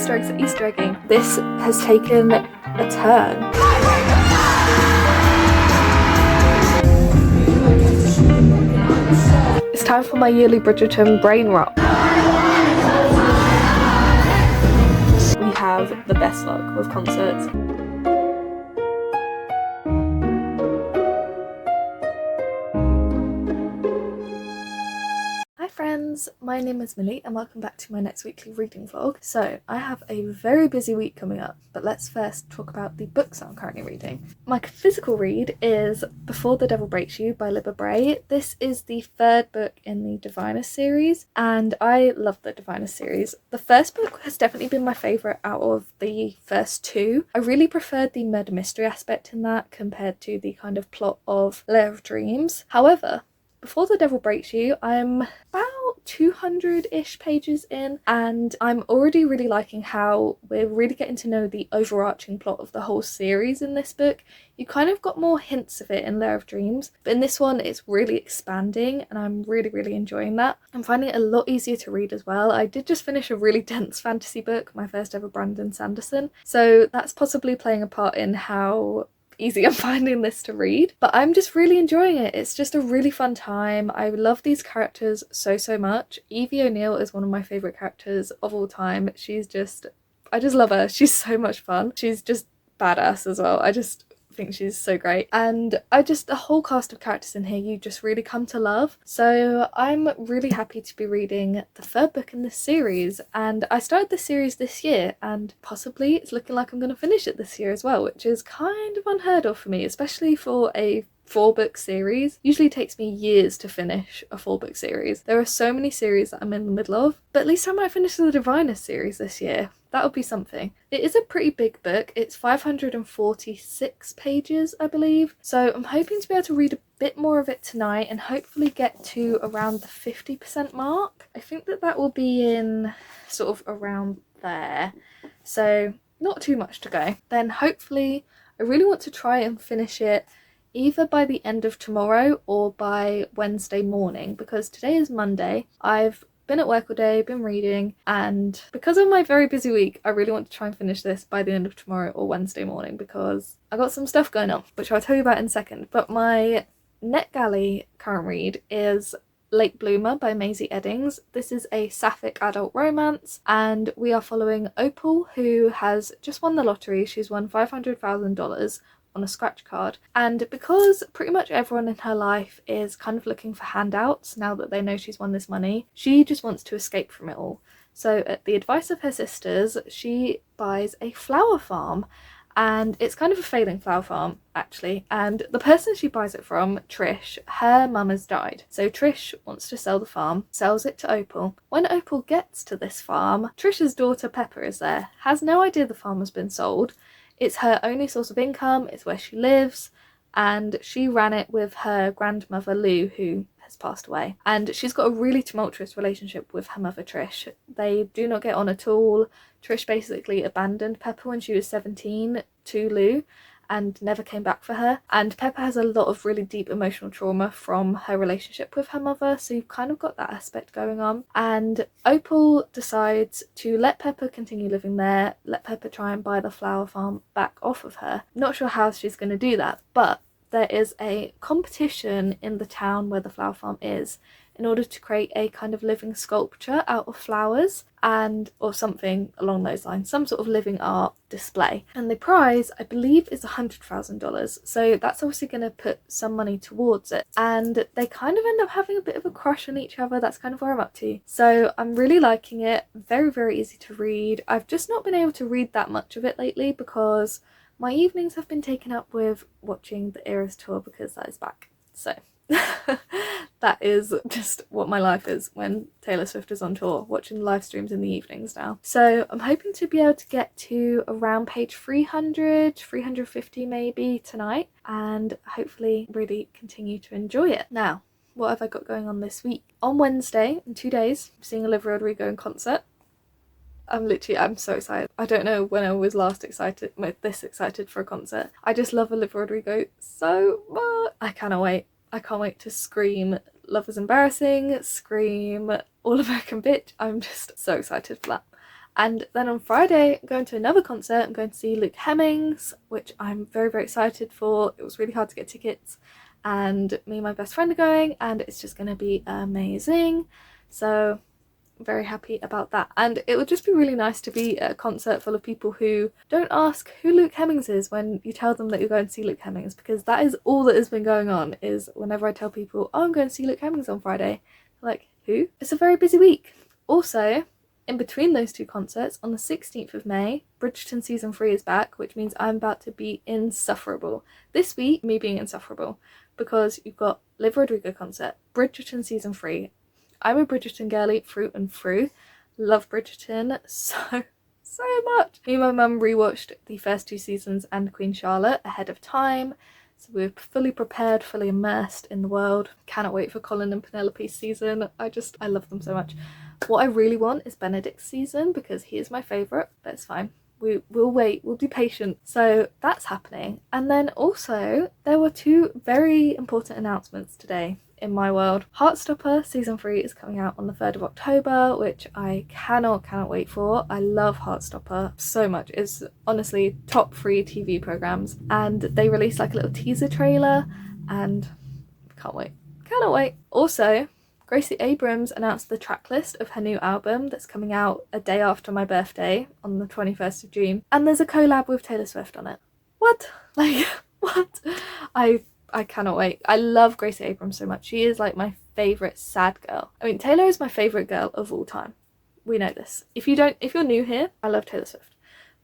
Easter eggs and Easter egging. This has taken a turn. It's time for my yearly Bridgerton brain rot. We have the best luck with concerts. Hi friends, my name is Millie and welcome back to my next weekly reading vlog. So I have a very busy week coming up, but let's first talk about the books I'm currently reading. My physical read is Before the Devil Breaks You by Libba Bray. This is the third book in the Divinus series and I love the Divinus series. The first book has definitely been my favourite out of the first two. I really preferred the murder mystery aspect in that compared to the kind of plot of Lair of Dreams. However, Before the Devil Breaks You, I'm about 200-ish pages in and I'm already really liking how we're really getting to know the overarching plot of the whole series in this book. You kind of got more hints of it in Lair of Dreams, but in this one it's really expanding and I'm really enjoying that. I'm finding it a lot easier to read as well. I did just finish a really dense fantasy book, my first ever Brandon Sanderson, so that's possibly playing a part in how easy I'm finding this to read, but I'm just really enjoying it. It's just a really fun time. I love these characters so much. Evie O'Neill is one of my favourite characters of all time. I just love her. She's so much fun. She's just badass as well. I just think she's so great, and the whole cast of characters in here you just really come to love. So I'm really happy to be reading the third book in this series, and I started this series this year and possibly it's looking like I'm going to finish it this year as well, which is kind of unheard of for me, especially for a 4-book series. Usually takes me years to finish a 4-book series. There are so many series that I'm in the middle of, but at least I might finish the Divinus series this year. That would be something. It is a pretty big book. It's 546 pages, I believe. So I'm hoping to be able to read a bit more of it tonight and hopefully get to around the 50% mark. I think that will be in sort of around there. So not too much to go. Then hopefully I really want to try and finish it either by the end of tomorrow or by Wednesday morning, because today is Monday. I've been at work all day, been reading, and because of my very busy week I really want to try and finish this by the end of tomorrow or Wednesday morning because I got some stuff going on, which I'll tell you about in a second. But my NetGalley current read is Late Bloomer by Maisie Eddings. This is a sapphic adult romance and we are following Opal, who has just won the lottery. She's won $500,000 on a scratch card, and because pretty much everyone in her life is kind of looking for handouts now that they know she's won this money, she just wants to escape from it all. So at the advice of her sisters, she buys a flower farm, and it's kind of a failing flower farm actually, and the person she buys it from, Trish, her mum has died, so Trish wants to sell the farm, sells it to Opal. When Opal gets to this farm, Trish's daughter Pepper is there, has no idea the farm has been sold. It's her only source of income, it's where she lives, and she ran it with her grandmother Lou, who has passed away. And she's got a really tumultuous relationship with her mother Trish. They do not get on at all. Trish basically abandoned Pepper when she was 17 to Lou and never came back for her. And Pepper has a lot of really deep emotional trauma from her relationship with her mother, so you've kind of got that aspect going on. And Opal decides to let Pepper continue living there, let Pepper try and buy the flower farm back off of her. Not sure how she's going to do that, but there is a competition in the town where the flower farm is in order to create a kind of living sculpture out of flowers or something along those lines, some sort of living art display. And the prize, I believe, is $100,000. So that's obviously going to put some money towards it. And they kind of end up having a bit of a crush on each other. That's kind of where I'm up to. So I'm really liking it. Very easy to read. I've just not been able to read that much of it lately because my evenings have been taken up with watching the Eras tour because that is back. So that is just what my life is when Taylor Swift is on tour, watching live streams in the evenings now. So I'm hoping to be able to get to around page 300, 350 maybe tonight, and hopefully really continue to enjoy it. Now, what have I got going on this week? On Wednesday, in 2 days, I'm seeing Olivia Rodrigo in concert. I'm so excited. I don't know when I was last this excited for a concert. I just love Olivia Rodrigo so much. I cannot wait. I can't wait to scream Love Is Embarrassing, scream All American Bitch. I'm just so excited for that. And then on Friday, I'm going to another concert. I'm going to see Luke Hemmings, which I'm very, very excited for. It was really hard to get tickets, and me and my best friend are going, and it's just going to be amazing. So very happy about that. And it would just be really nice to be at a concert full of people who don't ask who Luke Hemmings is when you tell them that you're going to see Luke Hemmings, because that is all that has been going on. Is whenever I tell people, oh, I'm going to see Luke Hemmings on Friday, like, who? It's a very busy week. Also, in between those two concerts, on the 16th of May, Bridgerton season 3 is back, which means I'm about to be insufferable. This week, me being insufferable, because you've got Liv Rodrigo concert, Bridgerton season 3. I'm a Bridgerton girly through and through. Love Bridgerton so much. Me and my mum rewatched the first 2 seasons and Queen Charlotte ahead of time, so we're fully prepared, fully immersed in the world. Cannot wait for Colin and Penelope's season. I love them so much. What I really want is Benedict's season, because he is my favourite, but it's fine. We'll wait, we'll be patient. So that's happening. And then also, there were 2 very important announcements today in my world. Heartstopper season 3 is coming out on the 3rd of October, which I cannot wait for. I love Heartstopper so much. It's honestly top 3 TV programs, and they released like a little teaser trailer, and can't wait. Cannot wait. Also, Gracie Abrams announced the track list of her new album that's coming out a day after my birthday on the 21st of June, and there's a collab with Taylor Swift on it. What? Like, what? I cannot wait. I love Gracie Abrams so much. She is like my favourite sad girl. I mean, Taylor is my favourite girl of all time. We know this. If you're new here, I love Taylor Swift.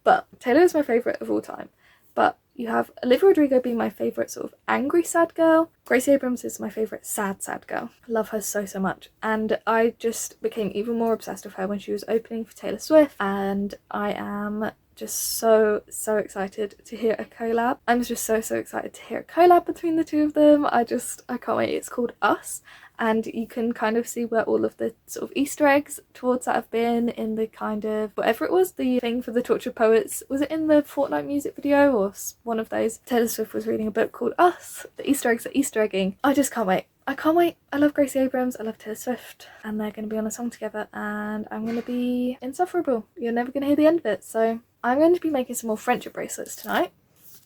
But Taylor is my favourite of all time. But you have Olivia Rodrigo being my favourite sort of angry sad girl. Gracie Abrams is my favourite sad girl. I love her so much. And I just became even more obsessed with her when she was opening for Taylor Swift. And I am just so excited to hear a collab. I'm just so excited to hear a collab between the 2 of them. I can't wait. It's called Us, and you can kind of see where all of the sort of Easter eggs towards that have been in the kind of, whatever it was, the thing for the Tortured Poets. Was it in the Fortnite music video or one of those? Taylor Swift was reading a book called Us. The Easter eggs are Easter egging. I just can't wait. I can't wait. I love Gracie Abrams, I love Taylor Swift, and they're going to be on a song together, and I'm going to be insufferable. You're never going to hear the end of it. So I'm going to be making some more friendship bracelets tonight,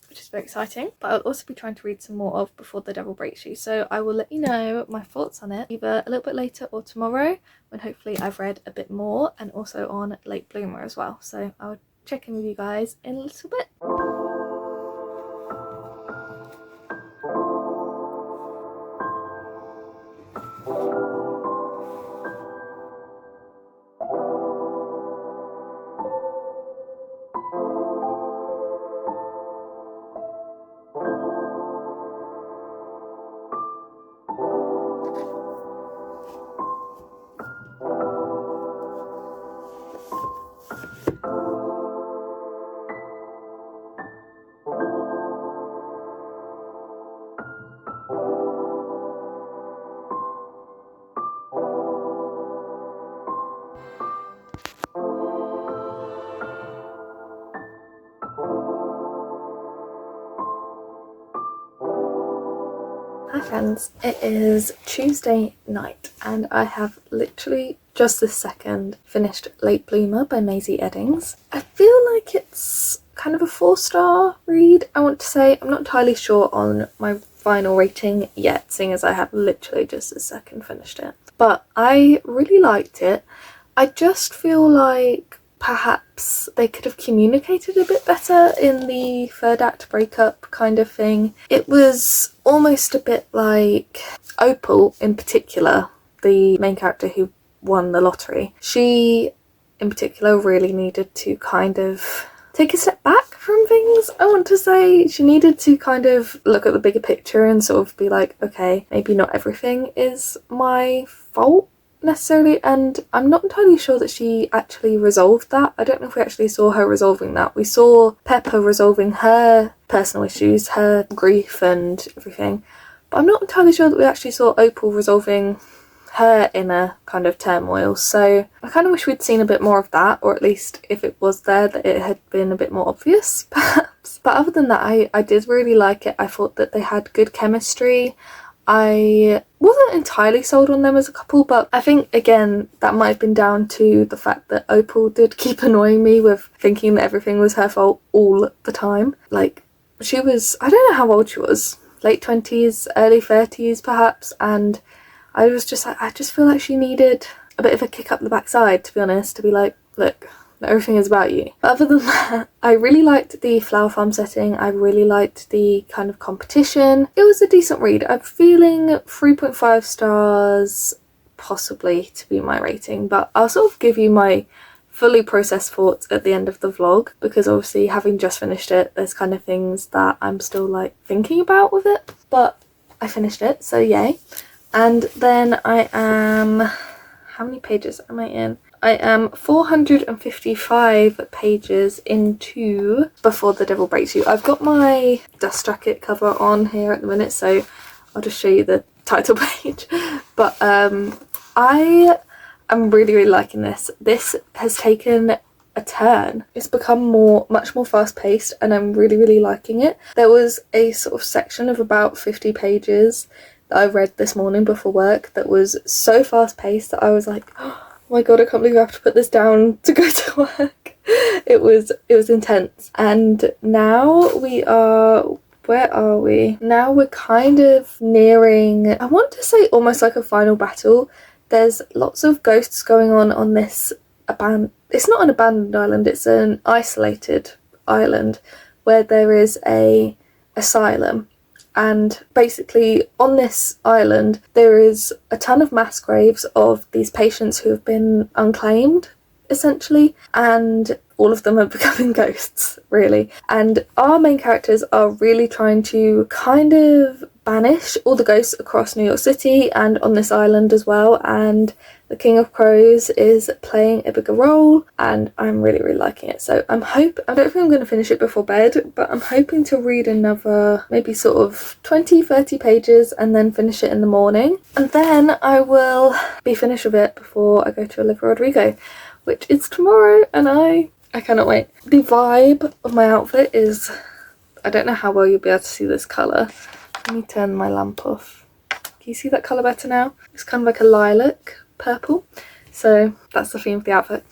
which is very exciting, but I'll also be trying to read some more of Before the Devil Breaks You, so I will let you know my thoughts on it either a little bit later or tomorrow, when hopefully I've read a bit more, and also on Late Bloomer as well. So I'll check in with you guys in a little bit. Hi friends, it is Tuesday night and I have literally just this second finished Late Bloomer by Maisie Eddings. I feel like it's kind of a 4-star read, I want to say. I'm not entirely sure on my final rating yet, seeing as I have literally just this second finished it. But I really liked it. I just feel like perhaps they could have communicated a bit better in the 3rd act breakup kind of thing. It was almost a bit like Opal in particular, the main character who won the lottery. She in particular really needed to kind of take a step back from things, I want to say. She needed to kind of look at the bigger picture and sort of be like, okay, maybe not everything is my fault necessarily, and I'm not entirely sure that she actually resolved that. I don't know if we actually saw her resolving that. We saw Pepper resolving her personal issues, her grief and everything, but I'm not entirely sure that we actually saw Opal resolving her inner kind of turmoil. So I kind of wish we'd seen a bit more of that, or at least if it was there, that it had been a bit more obvious perhaps. But other than that, I did really like it. I thought that they had good chemistry. I wasn't entirely sold on them as a couple, but I think again that might have been down to the fact that Opal did keep annoying me with thinking that everything was her fault all the time. Like, she was, I don't know how old she was, late 20s, early 30s perhaps, and I was just like, I just feel like she needed a bit of a kick up the backside, to be honest, to be like, look, everything is about you. But other than that, I really liked the flower farm setting. I really liked the kind of competition. It was a decent read. I'm feeling 3.5 stars possibly to be my rating, but I'll sort of give you my fully processed thoughts at the end of the vlog, because obviously having just finished it, there's kind of things that I'm still like thinking about with it, but I finished it, so yay. And then I am, how many pages am I in? I am 455 pages into Before the Devil Breaks You. I've got my dust jacket cover on here at the minute, so I'll just show you the title page. But I am really liking this. This has taken a turn. It's become much more fast-paced, and I'm really liking it. There was a sort of section of about 50 pages that I read this morning before work that was so fast-paced that I was like, oh my god, I can't believe I have to put this down to go to work. It was intense. And now we are, where are we? Now we're kind of nearing, I want to say almost like a final battle. There's lots of ghosts going on this it's not an abandoned island, it's an isolated island where there is a asylum. And basically on this island there is a ton of mass graves of these patients who have been unclaimed, essentially, and all of them are becoming ghosts, really. And our main characters are really trying to kind of banish all the ghosts across New York City and on this island as well, and the King of Crows is playing a bigger role, and I'm really liking it. So I don't think I'm going to finish it before bed, but I'm hoping to read another maybe sort of 20-30 pages and then finish it in the morning, and then I will be finished with it before I go to Olivia Rodrigo, which is tomorrow, and I cannot wait. The vibe of my outfit is, I don't know how well you'll be able to see this colour. Let me turn my lamp off. Can you see that colour better now? It's kind of like a lilac purple. So that's the theme of the outfit.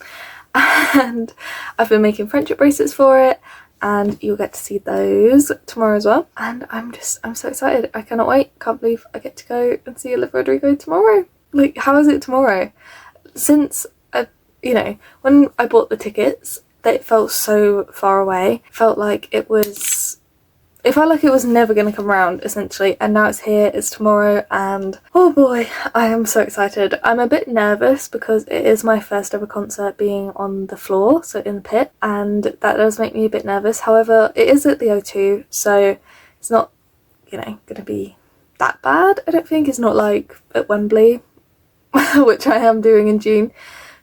And I've been making friendship bracelets for it, and you'll get to see those tomorrow as well. And I'm so excited. I cannot wait. Can't believe I get to go and see Olivia Rodrigo tomorrow. Like, how is it tomorrow? Since, you know, when I bought the tickets, it felt so far away. It felt like it was never going to come around, essentially, and now it's here, it's tomorrow, and oh boy, I am so excited. I'm a bit nervous because it is my first ever concert being on the floor, so in the pit, and that does make me a bit nervous. However, it is at the O2, so it's not, you know, going to be that bad, I don't think. It's not like at Wembley, which I am doing in June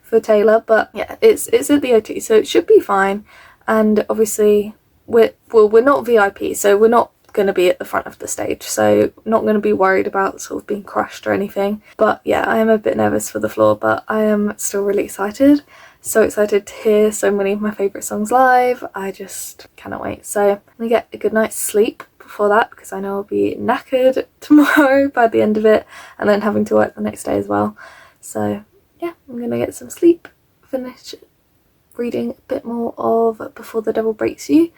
for Taylor, but yeah, it's at the O2, so it should be fine. And obviously we're not VIP, so we're not going to be at the front of the stage, so not going to be worried about sort of being crushed or anything. But yeah, I am a bit nervous for the floor, but I am still really excited. So excited to hear so many of my favourite songs live. I just cannot wait. So I'm going to get a good night's sleep before that, because I know I'll be knackered tomorrow by the end of it, and then having to work the next day as well. So yeah, I'm going to get some sleep, finish reading a bit more of Before the Devil Breaks You,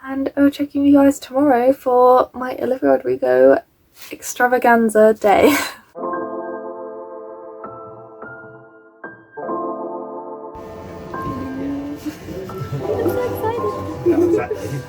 and I will check in with you guys tomorrow for my Olivia Rodrigo extravaganza day. I'm so excited.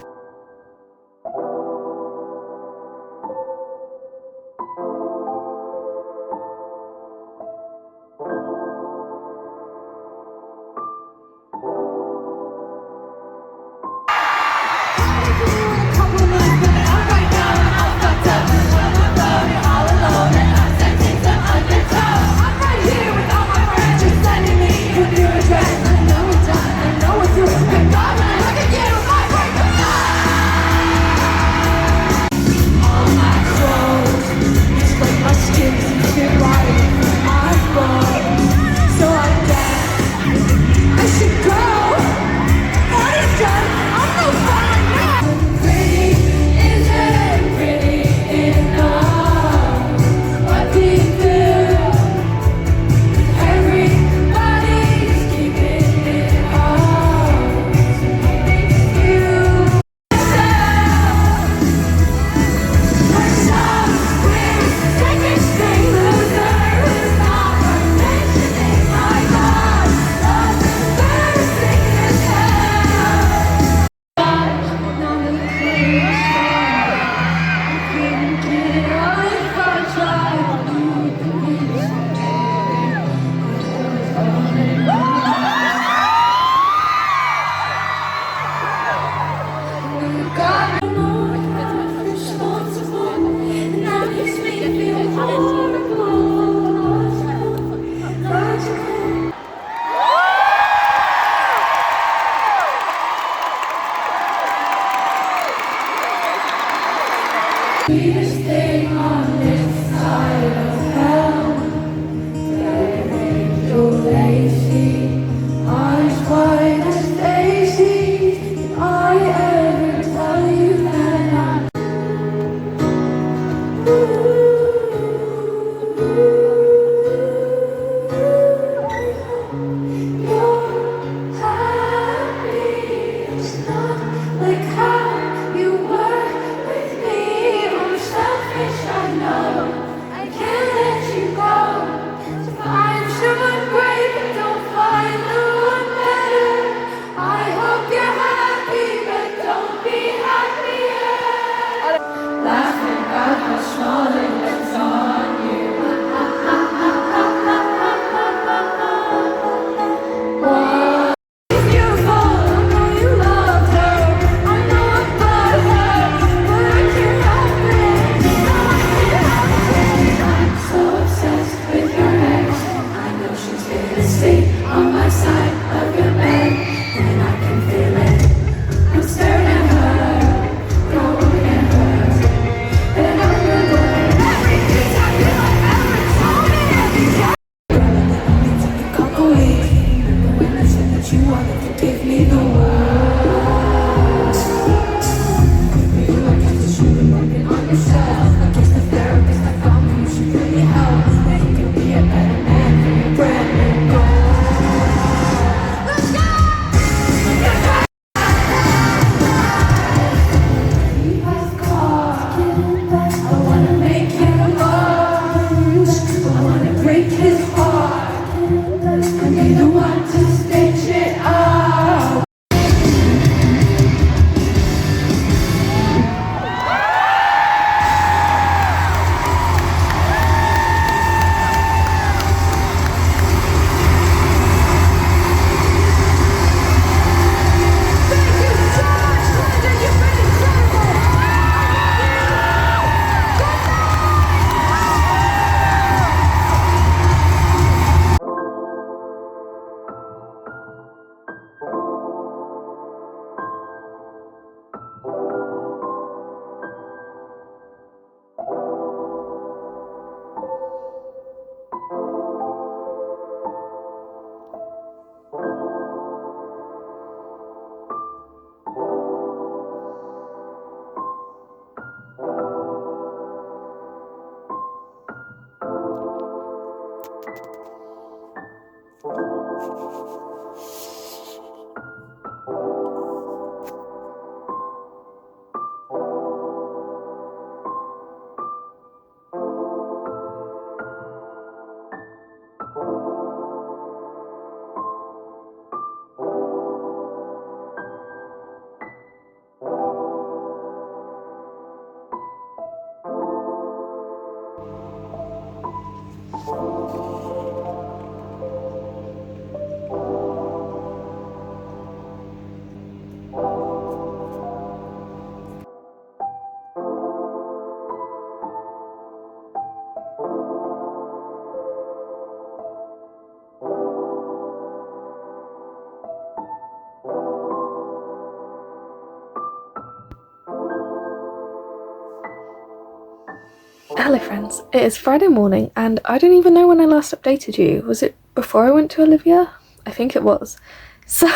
Hello friends, it is Friday morning and I don't even know when I last updated you. Was it before I went to Olivia? I think it was. So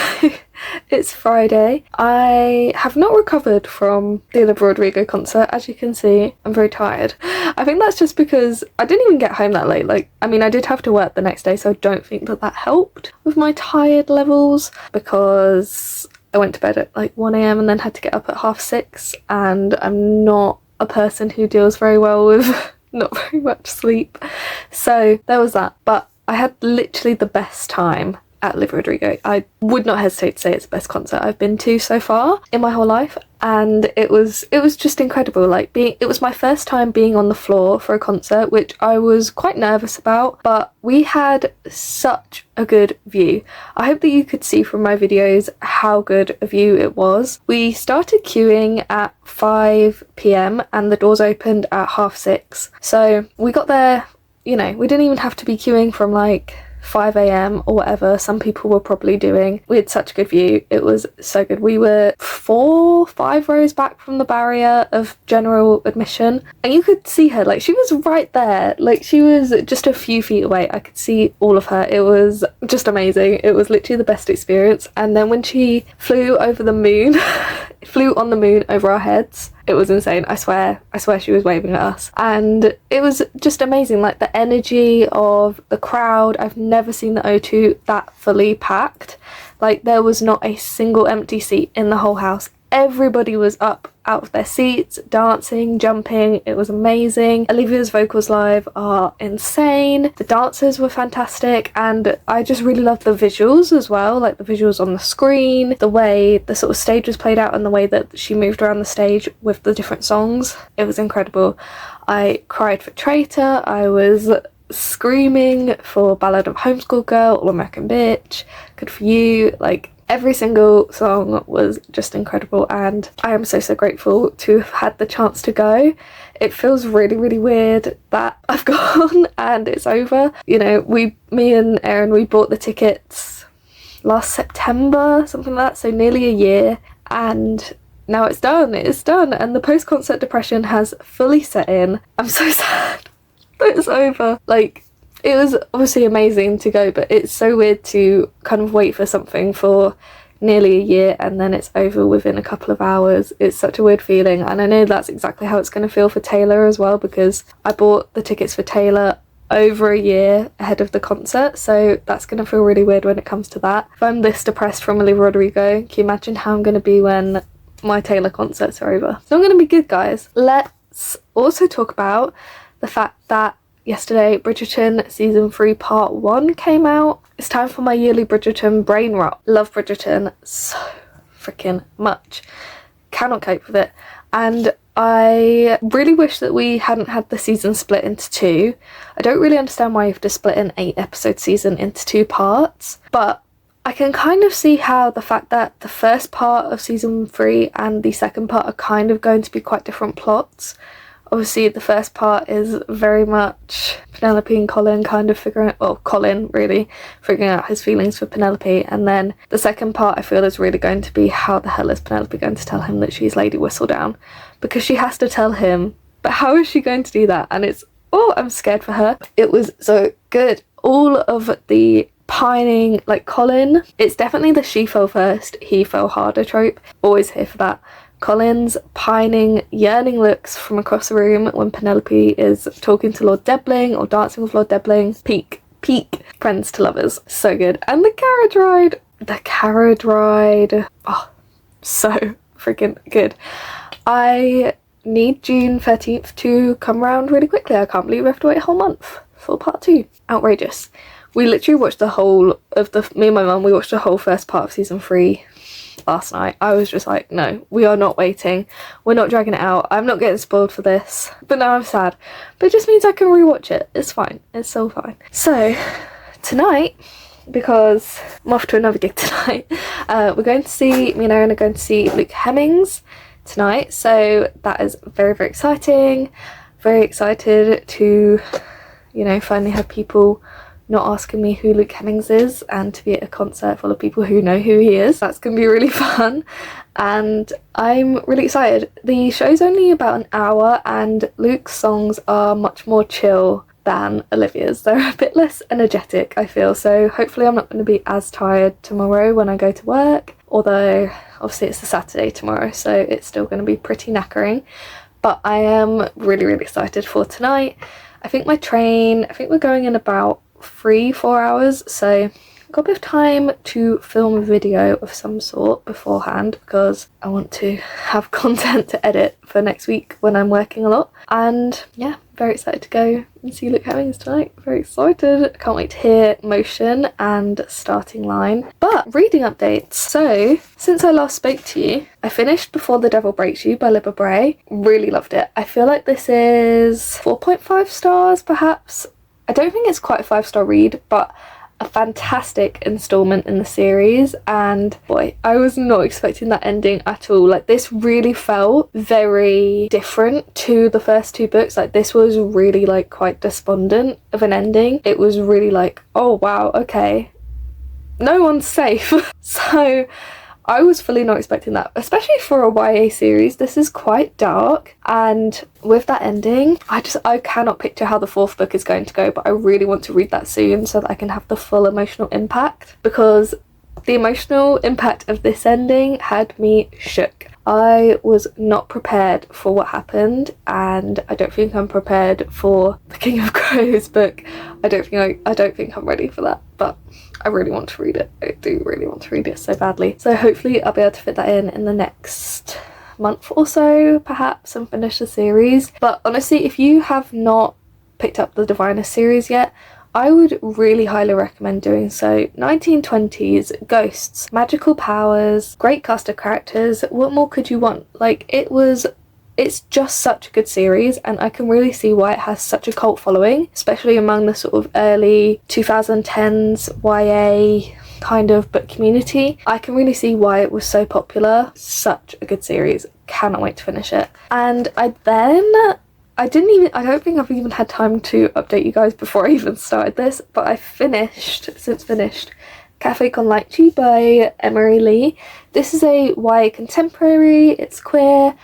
it's Friday. I have not recovered from the Olivia Rodrigo concert. As you can see, I'm very tired. I think that's just because I didn't even get home that late. I did have to work the next day, so I don't think that helped with my tired levels, because I went to bed at 1 a.m. and then had to get up at 6:30, and I'm not a person who deals very well with not very much sleep. So there was that. But I had literally the best time at Olivia Rodrigo. I would not hesitate to say it's the best concert I've been to so far in my whole life, and it was just incredible. It was my first time being on the floor for a concert, which I was quite nervous about, but we had such a good view. I hope that you could see from my videos how good a view it was. We started queuing at 5 p.m. and the doors opened at 6:30, so we got there, we didn't even have to be queuing from 5 a.m. or whatever some people were probably doing. We had such a good view. It was so good. We were 4-5 rows back from the barrier of general admission, and you could see her, like, she was right there, like she was just a few feet away. I could see all of her. It was just amazing. It was literally the best experience. And then when she flew over the moon flew on the moon over our heads, it was insane. I swear she was waving at us, and it was just amazing. Like, the energy of the crowd, I've never seen the O2 that fully packed. Like, there was not a single empty seat in the whole house. Everybody was up out of their seats, dancing, jumping. It was amazing. Olivia's vocals live are insane. The dancers were fantastic, and I just really loved the visuals as well, like the visuals on the screen, the way the sort of stage was played out, and the way that she moved around the stage with the different songs. It was incredible. I cried for Traitor. I was screaming for Ballad of Homeschool Girl, All American Bitch, Good For You. Like, every single song was just incredible, and I am so grateful to have had the chance to go. It feels really weird that I've gone and it's over. You know, me and Erin, we bought the tickets last September, something like that, so nearly a year, and now it's done. And the post-concert depression has fully set in. I'm so sad that it's over. Like, it was obviously amazing to go, but it's so weird to kind of wait for something for nearly a year and then it's over within a couple of hours. It's such a weird feeling, and I know that's exactly how it's going to feel for Taylor as well, because I bought the tickets for Taylor over a year ahead of the concert, so that's going to feel really weird when it comes to that. If I'm this depressed from Olivia Rodrigo, can you imagine how I'm going to be when my Taylor concerts are over? So I'm going to be good, guys. Let's also talk about the fact that yesterday Bridgerton season 3 part 1 came out. It's time for my yearly Bridgerton brain rot. Love Bridgerton so freaking much. Cannot cope with it. And I really wish that we hadn't had the season split into 2. I don't really understand why you have to split an 8-episode season into 2 parts, but I can kind of see how the fact that the first part of season 3 and the second part are kind of going to be quite different plots. Obviously, the first part is very much Penelope and Colin kind of Colin really figuring out his feelings for Penelope, and then the second part I feel is really going to be how the hell is Penelope going to tell him that she's Lady Whistledown, because she has to tell him, but how is she going to do that? And I'm scared for her. It was so good. All of the pining, like Colin, it's definitely the she fell first, he fell harder trope. Always here for that. Colin's pining, yearning looks from across the room when Penelope is talking to Lord Debling or dancing with Lord Debling. Peak friends to lovers. So good. And the carriage ride. Oh, so freaking good. I need June 13th to come round really quickly. I can't believe we have to wait a whole month for part 2. Outrageous. We literally watched the whole of me and my mum, we watched the whole first part of season 3 last night. I was just like, no, we are not waiting. We're not dragging it out. I'm not getting spoiled for this. But now I'm sad. But it just means I can rewatch it. It's fine. It's so fine. So, tonight, because I'm off to another gig tonight, me and Erin are going to see Luke Hemmings tonight. So that is very exciting. Very excited to, finally have people not asking me who Luke Hemmings is, and to be at a concert full of people who know who he is. That's gonna be really fun, and I'm really excited. The show's only about an hour, and Luke's songs are much more chill than Olivia's. They're a bit less energetic, I feel, so hopefully I'm not going to be as tired tomorrow when I go to work, although obviously it's a Saturday tomorrow, so it's still going to be pretty knackering. But I am really excited for tonight. I think we're going in about 3-4 hours, so I've got a bit of time to film a video of some sort beforehand, because I want to have content to edit for next week when I'm working a lot. And yeah, very excited to go and see Luke Hemmings tonight. Very excited. I can't wait to hear Motion and Starting Line. But reading updates. So since I last spoke to you, I finished Before the Devil Breaks You by Libba Bray. Really loved it. I feel like this is 4.5 stars perhaps. I don't think it's quite a 5-star read, but a fantastic installment in the series, and boy, I was not expecting that ending at all. Like, this really felt very different to the first two books. Like, this was really like quite despondent of an ending. It was really like, oh wow, okay, no one's safe. So I was fully not expecting that, especially for a YA series. This is quite dark, and with that ending, I cannot picture how the fourth book is going to go, but I really want to read that soon so that I can have the full emotional impact, because the emotional impact of this ending had me shook. I was not prepared for what happened, and I don't think I'm prepared for the King of Crows book. I don't think I'm ready for that, but I really want to read it. I do really want to read it so badly. So hopefully I'll be able to fit that in the next month or so, perhaps, and finish the series. But honestly, if you have not picked up the Diviner series yet, I would really highly recommend doing so. 1920s, ghosts, magical powers, great cast of characters. What more could you want? Like, it's just such a good series, and I can really see why it has such a cult following, especially among the sort of early 2010s YA kind of book community. I can really see why it was so popular. Such a good series. Cannot wait to finish it. And I don't think I've even had time to update you guys before I even started this, but I finished Cafe con Leche by Emery Lee. This is a YA contemporary, it's queer,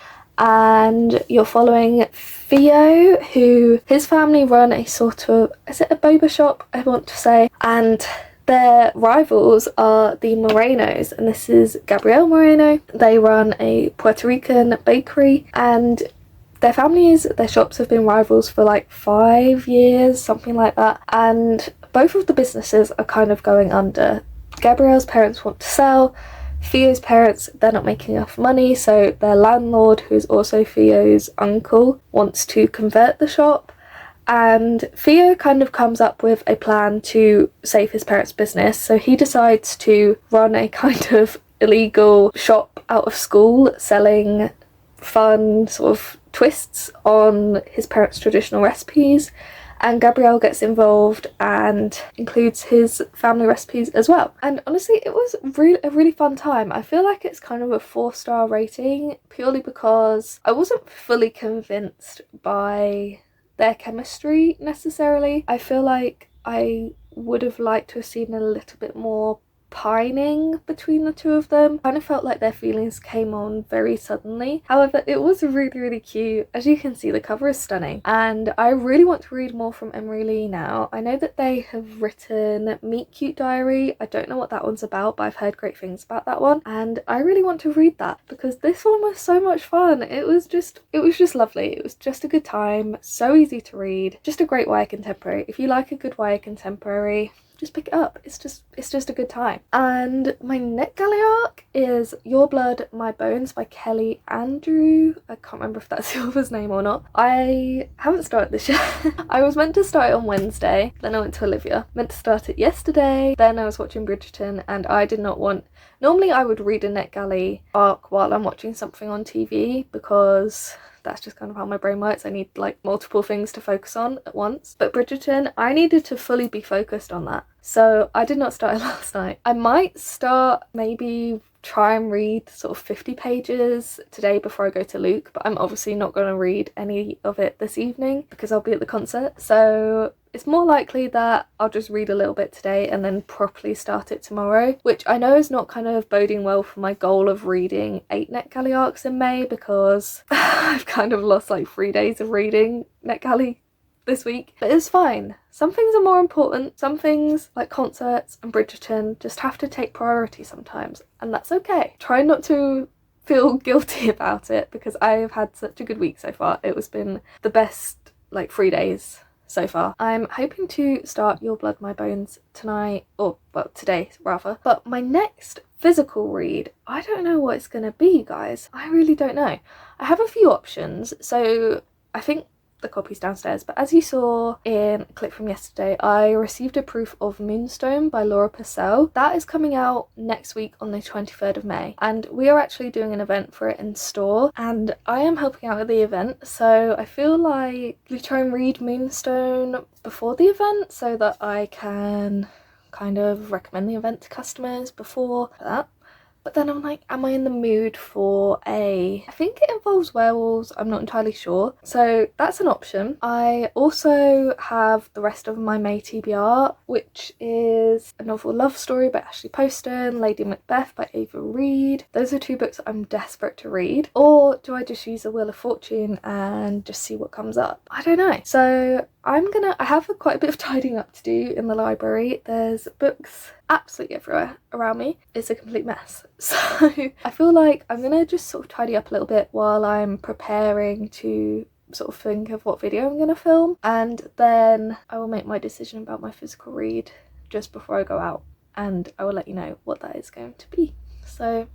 and you're following Theo, who his family run a sort of, is it a boba shop, I want to say, and their rivals are the Morenos, and this is Gabrielle Moreno. They run a Puerto Rican bakery, and their shops have been rivals for like 5 years, something like that, and both of the businesses are kind of going under. Gabrielle's parents want to sell. Theo's parents, they're not making enough money, so their landlord, who's also Theo's uncle, wants to convert the shop, and Theo kind of comes up with a plan to save his parents' business, so he decides to run a kind of illegal shop out of school selling fun sort of twists on his parents' traditional recipes, and Gabrielle gets involved and includes his family recipes as well. And honestly, it was a really fun time. I feel like it's kind of a 4-star rating purely because I wasn't fully convinced by their chemistry necessarily. I feel like I would have liked to have seen a little bit more pining between the two of them. Kind of felt like their feelings came on very suddenly. However, it was really cute. As you can see, the cover is stunning, and I really want to read more from Emery Lee now. I know that they have written Meet Cute Diary. I don't know what that one's about, but I've heard great things about that one, and I really want to read that because this one was so much fun. It was just lovely. It was just a good time, so easy to read, just a great YA contemporary. If you like a good YA contemporary, just pick it up. It's just a good time. And my NetGalley arc is Your Blood, My Bones by Kelly Andrew. I can't remember if that's the author's name or not. I haven't started this yet. I was meant to start it on Wednesday, then I went to Olivia. Meant to start it yesterday, then I was watching Bridgerton, and I did not want... Normally I would read a NetGalley arc while I'm watching something on TV because that's just kind of how my brain works. I need like multiple things to focus on at once. But Bridgerton, I needed to fully be focused on that. So I did not start it last night. I might start, maybe try and read sort of 50 pages today before I go to Luke, but I'm obviously not going to read any of it this evening because I'll be at the concert. So it's more likely that I'll just read a little bit today and then properly start it tomorrow, which I know is not kind of boding well for my goal of reading 8 NetGalley arcs in May, because I've kind of lost like 3 days of reading NetGalley this week. But it's fine. Some things are more important. Some things, like concerts and Bridgerton, just have to take priority sometimes, and that's okay. Try not to feel guilty about it because I've had such a good week so far. It has been the best like 3 days so far. I'm hoping to start Your Blood, My Bones tonight, or well, today rather. But my next physical read, I don't know what it's gonna be, guys. I really don't know. I have a few options, so I think the copy's downstairs, but as you saw in a clip from yesterday, I received a proof of Moonstone by Laura Purcell. That is coming out next week on the 23rd of May, and we are actually doing an event for it in store, and I am helping out at the event, so I feel like we try and read Moonstone before the event so that I can kind of recommend the event to customers before that. But then I'm like, am I in the mood for I think it involves werewolves, I'm not entirely sure. So that's an option. I also have the rest of my May TBR, which is a novel love story by Ashley Poston, Lady Macbeth by Ava Reid. Those are two books that I'm desperate to read. Or do I just use a Wheel of Fortune and just see what comes up? I don't know. So I have quite a bit of tidying up to do in the library. There's books absolutely everywhere around me. It's a complete mess. So I feel like I'm gonna just sort of tidy up a little bit while I'm preparing to sort of think of what video I'm gonna film, and then I will make my decision about my physical read just before I go out, and I will let you know what that is going to be. So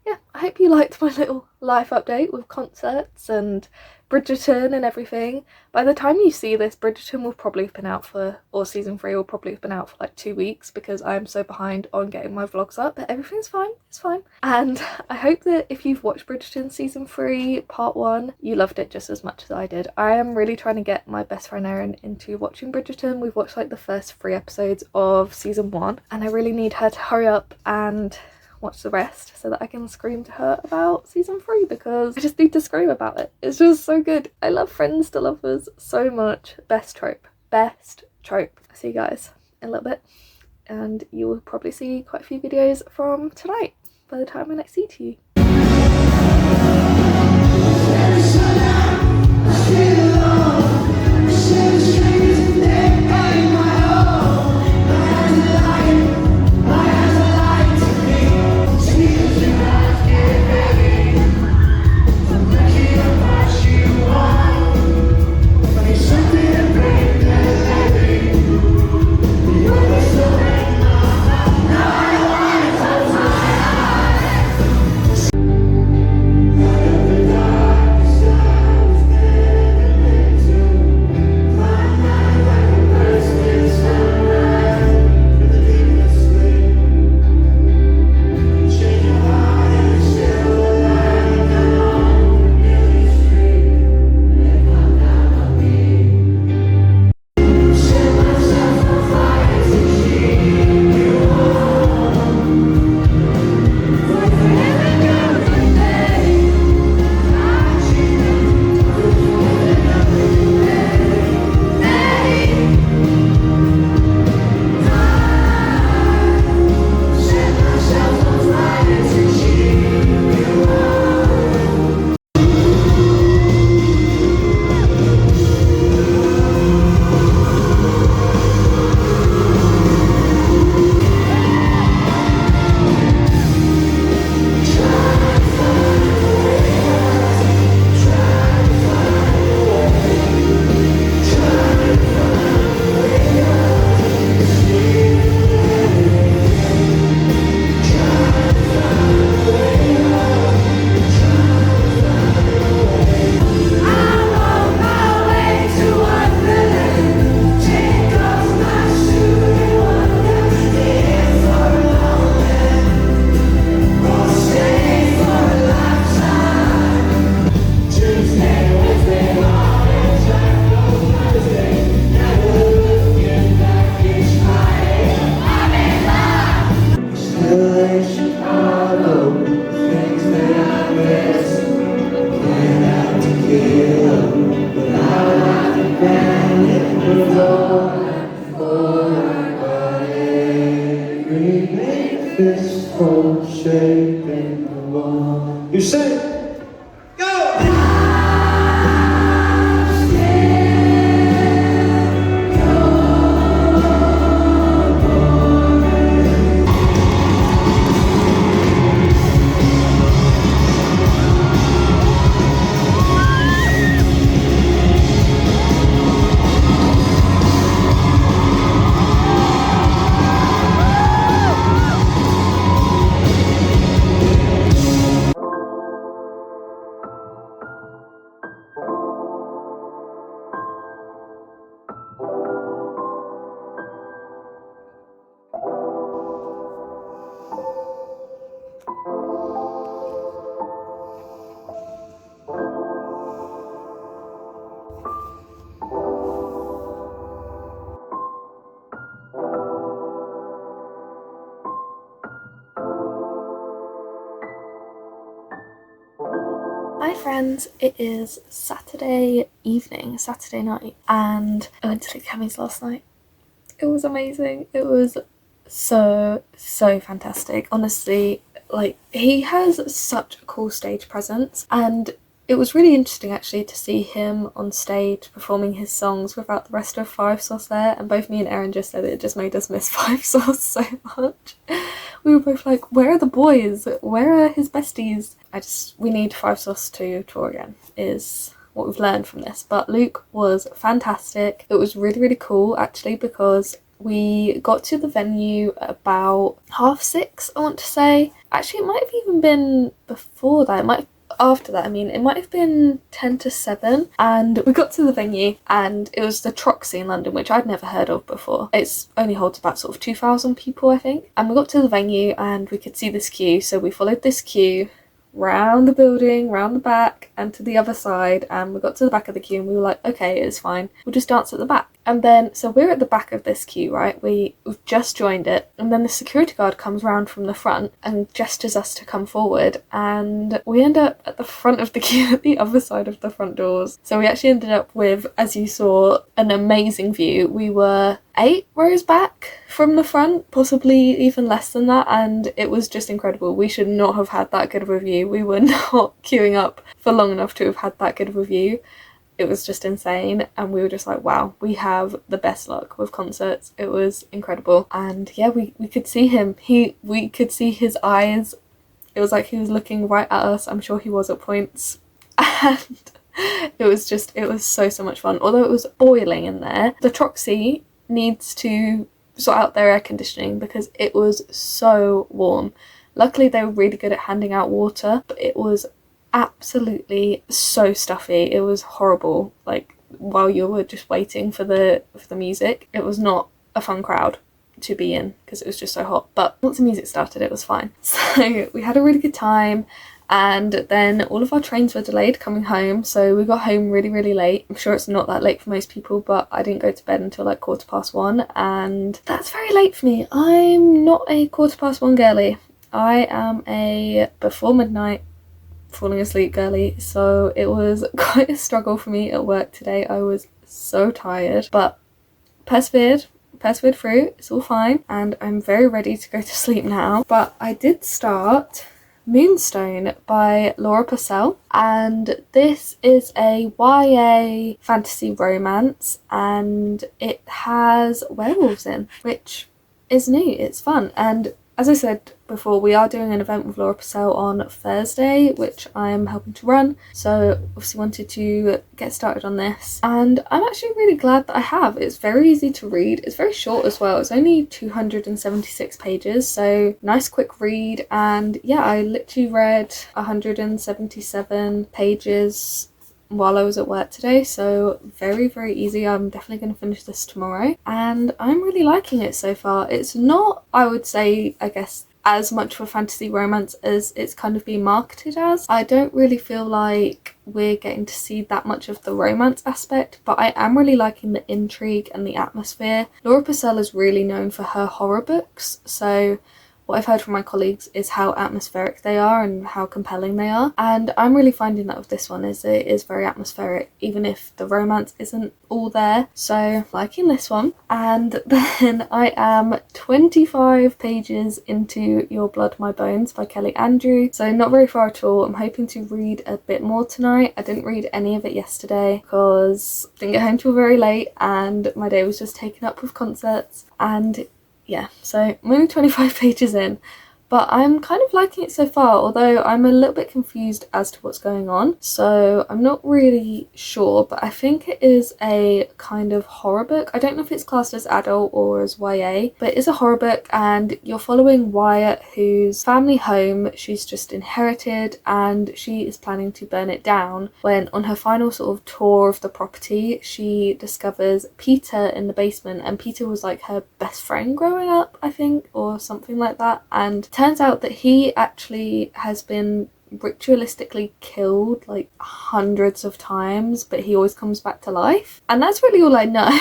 yeah, I hope you liked my little life update with concerts and Bridgerton and everything. By the time you see this, Bridgerton will probably have been out or season 3 will probably have been out for like 2 weeks because I'm so behind on getting my vlogs up, but everything's fine, it's fine. And I hope that if you've watched Bridgerton season 3 part 1, you loved it just as much as I did. I am really trying to get my best friend Erin into watching Bridgerton. We've watched like the first 3 episodes of season 1, and I really need her to hurry up and watch the rest so that I can scream to her about season 3, because I just need to scream about it. It's just so good. I love friends to lovers so much. Best trope. Best trope. I'll see you guys in a little bit, and you will probably see quite a few videos from tonight by the time I next see to you. You say, go! Hi friends, it is Saturday evening, Saturday night, and I went to Luke Hemmings last night. It was amazing. It was so fantastic. Honestly, like, he has such a cool stage presence, and it was really interesting actually to see him on stage performing his songs without the rest of Five Sauce there, and both me and Erin just said it just made us miss Five Sauce so much. We were both like, where are the boys? Where are his besties? We need Five Sauce to tour again, is what we've learned from this. But Luke was fantastic. It was really cool actually, because we got to the venue about 6:30, I want to say. Actually, it might have even been before that. It might have been 10 to 7, and we got to the venue and it was the Troxy in London, which I'd never heard of before. It's only holds about sort of 2,000 people, I think. And we got to the venue and we could see this queue, so we followed this queue round the building, round the back, and to the other side, and we got to the back of the queue and we were like, okay, it's fine, we'll just dance at the back. And then, so we're at the back of this queue, right? We've just joined it, and then the security guard comes round from the front and gestures us to come forward, and we end up at the front of the queue at the other side of the front doors. So we actually ended up with, as you saw, an amazing view. We were 8 rows back from the front, possibly even less than that, and it was just incredible. We should not have had that good of a view. We were not queuing up for long enough to have had that good of a view. It was just insane, and we were just like, wow, we have the best luck with concerts. It was incredible. And yeah, we could see him. We could see his eyes. It was like he was looking right at us. I'm sure he was at points. And it was so much fun. Although it was boiling in there, the Troxy needs to sort out their air conditioning because it was so warm. Luckily they were really good at handing out water, but it was absolutely so stuffy. It was horrible. Like, while you were just waiting for the music, it was not a fun crowd to be in because it was just so hot. But once the music started, it was fine. So we had a really good time, and then all of our trains were delayed coming home, so we got home really late. I'm sure it's not that late for most people, but I didn't go to bed until like 1:15, and that's very late for me. I'm not a 1:15 girly. I am a before midnight falling asleep girly, so it was quite a struggle for me at work today. I was so tired, but persevered through. It's all fine, and I'm very ready to go to sleep now. But I did start Moonstone by Laura Purcell, and this is a YA fantasy romance, and it has werewolves in, which is new. It's fun, and as I said before, we are doing an event with Laura Purcell on Thursday, which I'm helping to run, so obviously wanted to get started on this, and I'm actually really glad that I have. It's very easy to read. It's very short as well. It's only 276 pages, so nice quick read. And yeah, I literally read 177 pages while I was at work today, so very easy. I'm definitely going to finish this tomorrow, and I'm really liking it so far. It's not, I would say, I guess, as much of a fantasy romance as it's kind of been marketed as. I don't really feel like we're getting to see that much of the romance aspect, but I am really liking the intrigue and the atmosphere. Laura Purcell is really known for her horror books, so what I've heard from my colleagues is how atmospheric they are and how compelling they are, and I'm really finding that with this one. It is very atmospheric, even if the romance isn't all there, so liking this one. And then I am 25 pages into Your Blood, My Bones by Kelly Andrew, so not very far at all. I'm hoping to read a bit more tonight. I didn't read any of it yesterday because I didn't get home till very late and my day was just taken up with concerts, and yeah, so I'm only 25 pages in, but I'm kind of liking it so far, although I'm a little bit confused as to what's going on, so I'm not really sure, but I think it is a kind of horror book. I don't know if it's classed as adult or as YA, but it is a horror book, and you're following Wyatt, whose family home she's just inherited, and she is planning to burn it down when, on her final sort of tour of the property, she discovers Peter in the basement, and Peter was like her best friend growing up, I think, or something like that, and turns out that he actually has been ritualistically killed like hundreds of times, but he always comes back to life, and that's really all I know.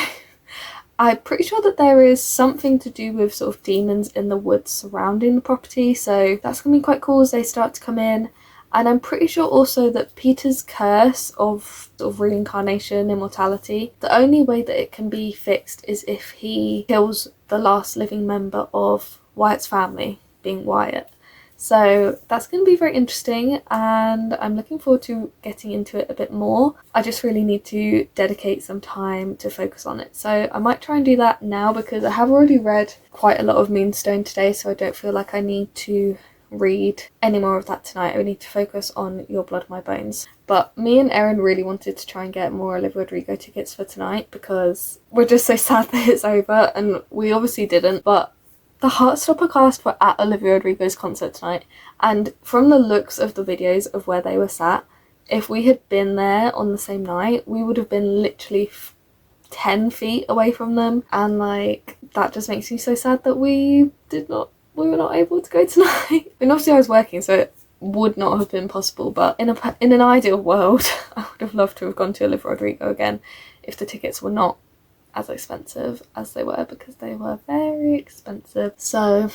I'm pretty sure that there is something to do with sort of demons in the woods surrounding the property, so that's gonna be quite cool as they start to come in. And I'm pretty sure also that Peter's curse of sort of reincarnation, immortality, the only way that it can be fixed is if he kills the last living member of Wyatt's family, being Wyatt. So that's going to be very interesting, and I'm looking forward to getting into it a bit more. I just really need to dedicate some time to focus on it. So I might try and do that now, because I have already read quite a lot of Moonstone today, so I don't feel like I need to read any more of that tonight. I need to focus on Your Blood, My Bones. But me and Erin really wanted to try and get more Olivia Rodrigo tickets for tonight, because we're just so sad that it's over, and we obviously didn't, but the Heartstopper cast were at Olivia Rodrigo's concert tonight, and from the looks of the videos of where they were sat, if we had been there on the same night, we would have been literally 10 feet away from them, and like, that just makes me so sad that we were not able to go tonight. I mean, obviously I was working, so it would not have been possible, but in an ideal world, I would have loved to have gone to Olivia Rodrigo again if the tickets were not as expensive as they were, because they were very expensive. So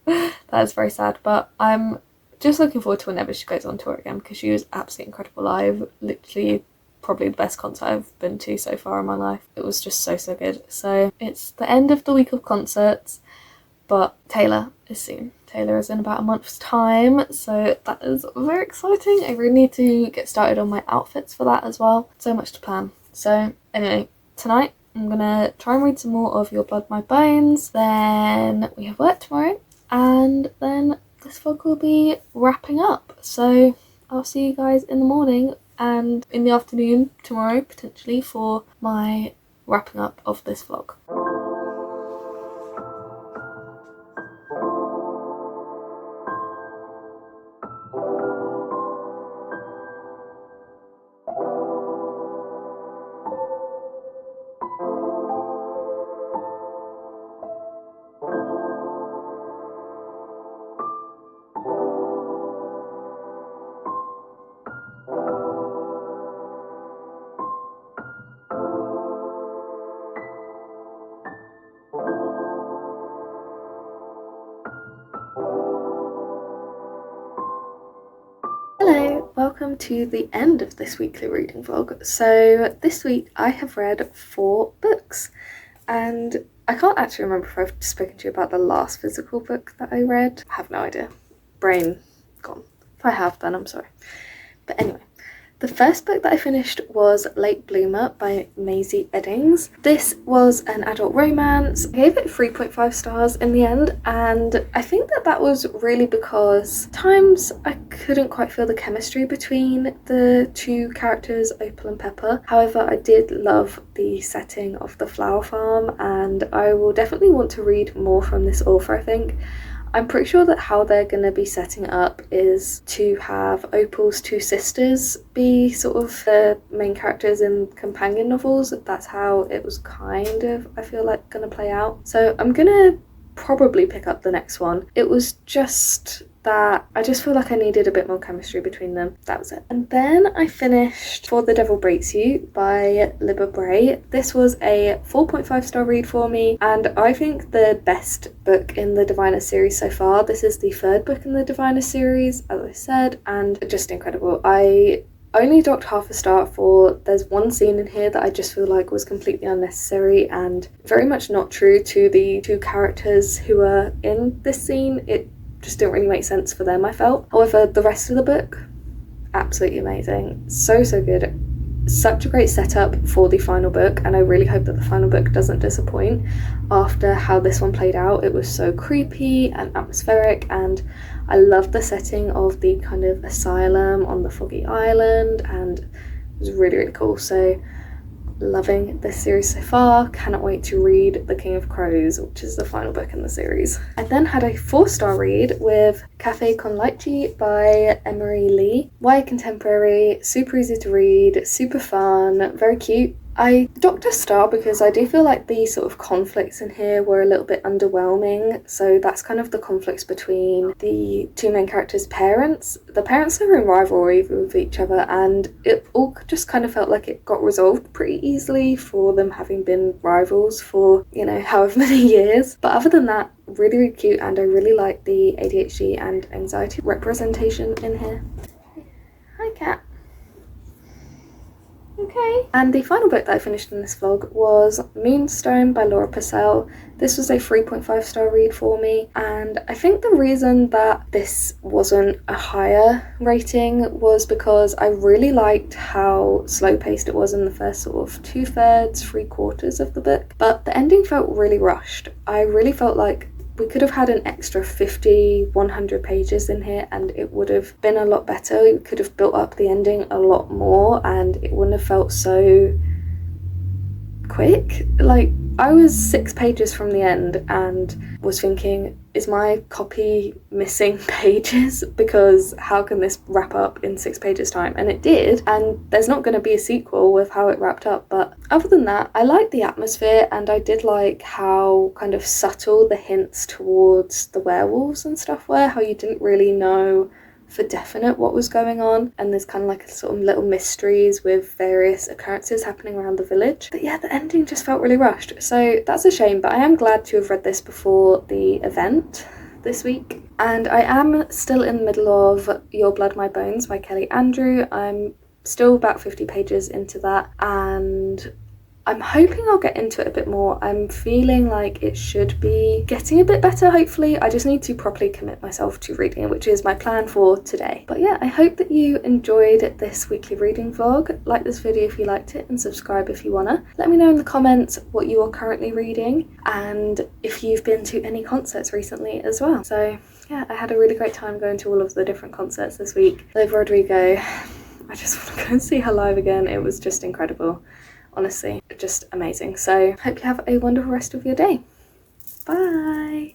that is very sad, but I'm just looking forward to whenever she goes on tour again, because she was absolutely incredible live. Literally probably the best concert I've been to so far in my life. It was just so good. So it's the end of the week of concerts, but Taylor is soon. Taylor is in about a month's time, so that is very exciting. I really need to get started on my outfits for that as well. So much to plan. So anyway, tonight I'm gonna try and read some more of Your Blood, My Bones, then we have work tomorrow, and then this vlog will be wrapping up. So I'll see you guys in the morning and in the afternoon tomorrow, potentially, for my wrapping up of this vlog. Hello, welcome to the end of this weekly reading vlog. So this week I have read 4 books, and I can't actually remember if I've spoken to you about the last physical book that I read. I have no idea. Brain gone. If I have, then I'm sorry. But anyway, the first book that I finished was Late Bloomer by Maisie Eddings. This was an adult romance. I gave it 3.5 stars in the end, and I think that was really because at times I couldn't quite feel the chemistry between the two characters, Opal and Pepper. However, I did love the setting of the flower farm, and I will definitely want to read more from this author, I think. I'm pretty sure that how they're going to be setting up is to have Opal's 2 sisters be sort of the main characters in companion novels. That's how it was kind of, I feel like, going to play out. So I'm going to probably pick up the next one. It was just that I just feel like I needed a bit more chemistry between them. That was it. And then I finished For the Devil Breaks You by Libba Bray. This was a 4.5 star read for me, and I think the best book in the Diviner series so far. This is the 3rd book in the Diviner series, as I said, and just incredible. I only docked half a star for there's one scene in here that I just feel like was completely unnecessary and very much not true to the 2 characters who are in this scene. It just didn't really make sense for them, I felt. However, the rest of the book, absolutely amazing. So good. Such a great setup for the final book, and I really hope that the final book doesn't disappoint after how this one played out. It was so creepy and atmospheric, and I loved the setting of the kind of asylum on the foggy island, and it was really cool. So loving this series so far. Cannot wait to read The King of Crows, which is the final book in the series. I then had a 4-star read with Cafe con Leche by Emery Lee. YA contemporary, super easy to read, super fun, very cute. I docked a star because I do feel like the sort of conflicts in here were a little bit underwhelming. So that's kind of the conflicts between the two main characters' parents. The parents are in rivalry with each other, and it all just kind of felt like it got resolved pretty easily for them having been rivals for, you know, however many years. But other than that, really, really cute, and I really like the ADHD and anxiety representation in here. Hi, cat. Okay. And the final book that I finished in this vlog was Moonstone by Laura Purcell. This was a 3.5-star read for me, and I think the reason that this wasn't a higher rating was because I really liked how slow-paced it was in the first sort of 2/3, 3/4 of the book, but the ending felt really rushed. I really felt like we could have had an extra 50, 100 pages in here and it would have been a lot better. We could have built up the ending a lot more and it wouldn't have felt so quick. Like, I was 6 pages from the end and was thinking, is my copy missing pages? Because how can this wrap up in 6 pages time? And it did, and there's not going to be a sequel with how it wrapped up. But other than that, I liked the atmosphere, and I did like how kind of subtle the hints towards the werewolves and stuff were, how you didn't really know for definite what was going on, and there's kind of like a sort of little mysteries with various occurrences happening around the village. But yeah, the ending just felt really rushed, so that's a shame, but I am glad to have read this before the event this week. And I am still in the middle of Your Blood, My Bones by Kelly Andrew. I'm still about 50 pages into that, and I'm hoping I'll get into it a bit more. I'm feeling like it should be getting a bit better, hopefully. I just need to properly commit myself to reading it, which is my plan for today. But yeah, I hope that you enjoyed this weekly reading vlog. Like this video if you liked it and subscribe if you wanna. Let me know in the comments what you are currently reading and if you've been to any concerts recently as well. So yeah, I had a really great time going to all of the different concerts this week. Liv Rodrigo, I just want to go and see her live again. It was just incredible. Honestly, just amazing. So hope you have a wonderful rest of your day. Bye.